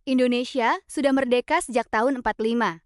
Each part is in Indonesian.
Indonesia sudah merdeka sejak tahun 45.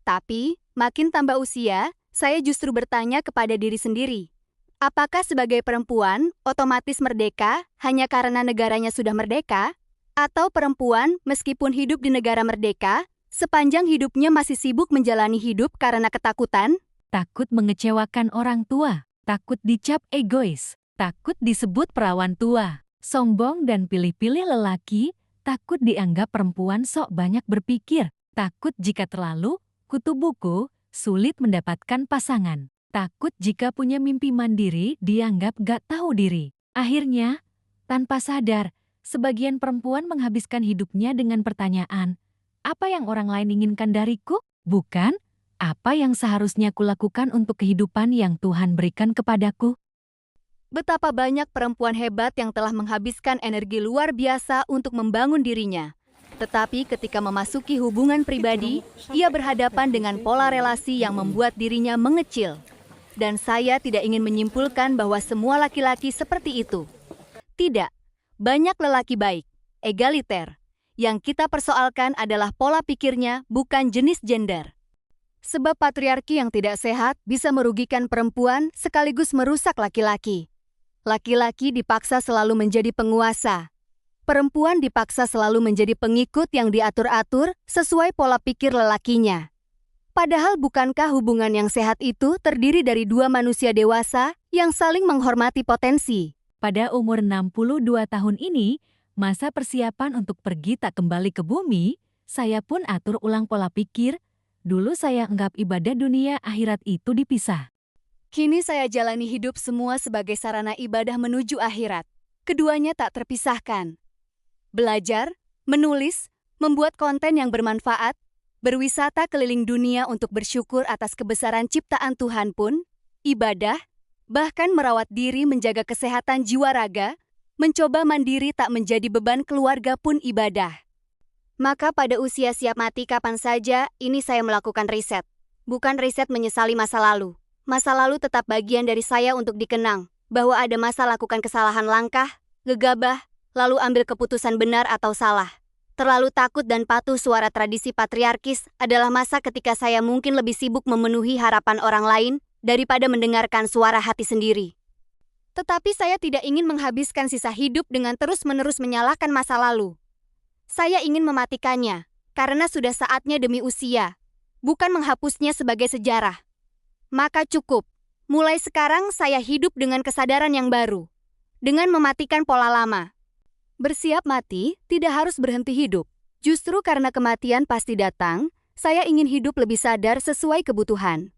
Tapi, makin tambah usia, saya justru bertanya kepada diri sendiri. Apakah sebagai perempuan otomatis merdeka hanya karena negaranya sudah merdeka? Atau perempuan meskipun hidup di negara merdeka, sepanjang hidupnya masih sibuk menjalani hidup karena ketakutan? Takut mengecewakan orang tua, takut dicap egois, takut disebut perawan tua, sombong dan pilih-pilih lelaki, takut dianggap perempuan sok banyak berpikir, takut jika terlalu kutu buku, sulit mendapatkan pasangan, takut jika punya mimpi mandiri dianggap gak tahu diri. Akhirnya, tanpa sadar, sebagian perempuan menghabiskan hidupnya dengan pertanyaan, apa yang orang lain inginkan dariku? Bukan, apa yang seharusnya kulakukan untuk kehidupan yang Tuhan berikan kepadaku? Betapa banyak perempuan hebat yang telah menghabiskan energi luar biasa untuk membangun dirinya. Tetapi ketika memasuki hubungan pribadi, ia berhadapan dengan pola relasi yang membuat dirinya mengecil. Dan saya tidak ingin menyimpulkan bahwa semua laki-laki seperti itu. Tidak, banyak lelaki baik, egaliter. Yang kita persoalkan adalah pola pikirnya, bukan jenis gender. Sebab patriarki yang tidak sehat bisa merugikan perempuan sekaligus merusak laki-laki. Laki-laki dipaksa selalu menjadi penguasa. Perempuan dipaksa selalu menjadi pengikut yang diatur-atur sesuai pola pikir lelakinya. Padahal bukankah hubungan yang sehat itu terdiri dari dua manusia dewasa yang saling menghormati potensi? Pada umur 62 tahun ini, masa persiapan untuk pergi tak kembali ke bumi, saya pun atur ulang pola pikir. Dulu saya anggap ibadah dunia akhirat itu dipisah. Kini saya jalani hidup semua sebagai sarana ibadah menuju akhirat. Keduanya tak terpisahkan. Belajar, menulis, membuat konten yang bermanfaat, berwisata keliling dunia untuk bersyukur atas kebesaran ciptaan Tuhan pun, ibadah, bahkan merawat diri menjaga kesehatan jiwa raga, mencoba mandiri tak menjadi beban keluarga pun ibadah. Maka pada usia siap mati kapan saja, ini saya melakukan riset. Bukan riset menyesali masa lalu. Masa lalu tetap bagian dari saya untuk dikenang, bahwa ada masa lakukan kesalahan langkah, gegabah, lalu ambil keputusan benar atau salah. Terlalu takut dan patuh suara tradisi patriarkis adalah masa ketika saya mungkin lebih sibuk memenuhi harapan orang lain daripada mendengarkan suara hati sendiri. Tetapi saya tidak ingin menghabiskan sisa hidup dengan terus-menerus menyalahkan masa lalu. Saya ingin mematikannya, karena sudah saatnya demi usia, bukan menghapusnya sebagai sejarah. Maka cukup, mulai sekarang saya hidup dengan kesadaran yang baru, dengan mematikan pola lama. Bersiap mati tidak harus berhenti hidup. Justru karena kematian pasti datang, saya ingin hidup lebih sadar sesuai kebutuhan.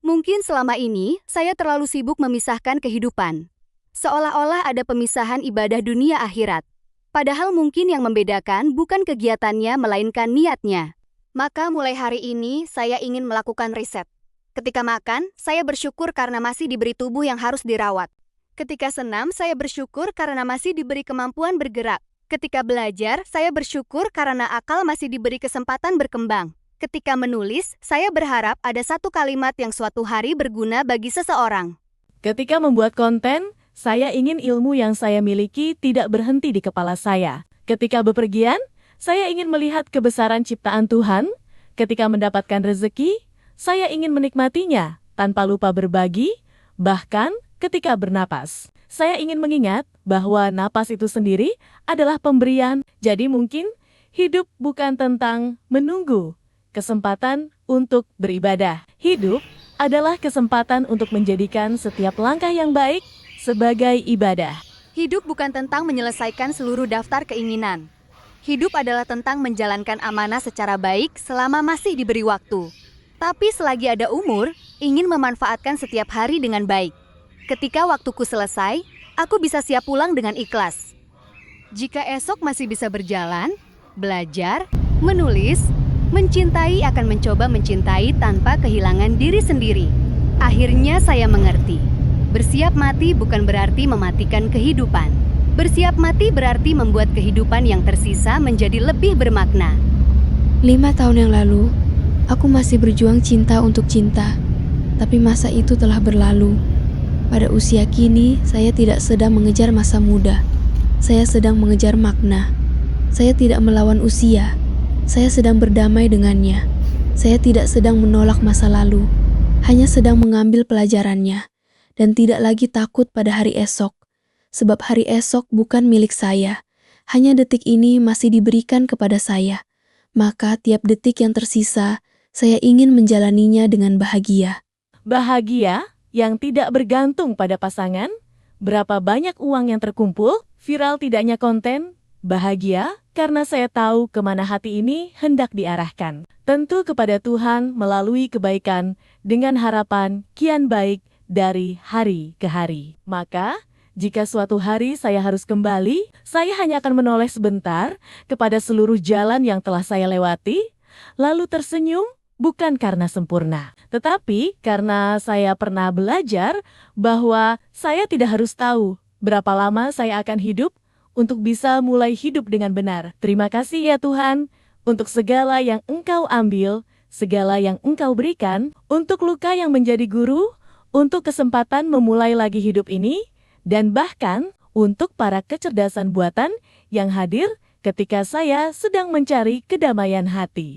Mungkin selama ini, saya terlalu sibuk memisahkan kehidupan. Seolah-olah ada pemisahan ibadah dunia akhirat. Padahal mungkin yang membedakan bukan kegiatannya, melainkan niatnya. Maka mulai hari ini, saya ingin melakukan riset. Ketika makan, saya bersyukur karena masih diberi tubuh yang harus dirawat. Ketika senam, saya bersyukur karena masih diberi kemampuan bergerak. Ketika belajar, saya bersyukur karena akal masih diberi kesempatan berkembang. Ketika menulis, saya berharap ada satu kalimat yang suatu hari berguna bagi seseorang. Ketika membuat konten, saya ingin ilmu yang saya miliki tidak berhenti di kepala saya. Ketika bepergian, saya ingin melihat kebesaran ciptaan Tuhan. Ketika mendapatkan rezeki, saya ingin menikmatinya tanpa lupa berbagi, bahkan ketika bernapas. Saya ingin mengingat bahwa napas itu sendiri adalah pemberian, jadi mungkin hidup bukan tentang menunggu kesempatan untuk beribadah. Hidup adalah kesempatan untuk menjadikan setiap langkah yang baik sebagai ibadah. Hidup bukan tentang menyelesaikan seluruh daftar keinginan. Hidup adalah tentang menjalankan amanah secara baik selama masih diberi waktu. Tapi selagi ada umur, ingin memanfaatkan setiap hari dengan baik. Ketika waktuku selesai, aku bisa siap pulang dengan ikhlas. Jika esok masih bisa berjalan, belajar, menulis, mencintai akan mencoba mencintai tanpa kehilangan diri sendiri. Akhirnya saya mengerti. Bersiap mati bukan berarti mematikan kehidupan. Bersiap mati berarti membuat kehidupan yang tersisa menjadi lebih bermakna. 5 tahun yang lalu, aku masih berjuang cinta untuk cinta, tapi masa itu telah berlalu. Pada usia kini, saya tidak sedang mengejar masa muda. Saya sedang mengejar makna. Saya tidak melawan usia. Saya sedang berdamai dengannya. Saya tidak sedang menolak masa lalu, hanya sedang mengambil pelajarannya, dan tidak lagi takut pada hari esok, sebab hari esok bukan milik saya. Hanya detik ini masih diberikan kepada saya. Maka tiap detik yang tersisa, saya ingin menjalaninya dengan bahagia. Bahagia yang tidak bergantung pada pasangan, berapa banyak uang yang terkumpul, viral tidaknya konten, bahagia karena saya tahu kemana hati ini hendak diarahkan. Tentu kepada Tuhan melalui kebaikan dengan harapan kian baik dari hari ke hari. Maka, jika suatu hari saya harus kembali, saya hanya akan menoleh sebentar kepada seluruh jalan yang telah saya lewati, lalu tersenyum bukan karena sempurna, tetapi karena saya pernah belajar bahwa saya tidak harus tahu berapa lama saya akan hidup untuk bisa mulai hidup dengan benar. Terima kasih ya Tuhan, untuk segala yang Engkau ambil, segala yang Engkau berikan, untuk luka yang menjadi guru, untuk kesempatan memulai lagi hidup ini, dan bahkan untuk para kecerdasan buatan yang hadir ketika saya sedang mencari kedamaian hati.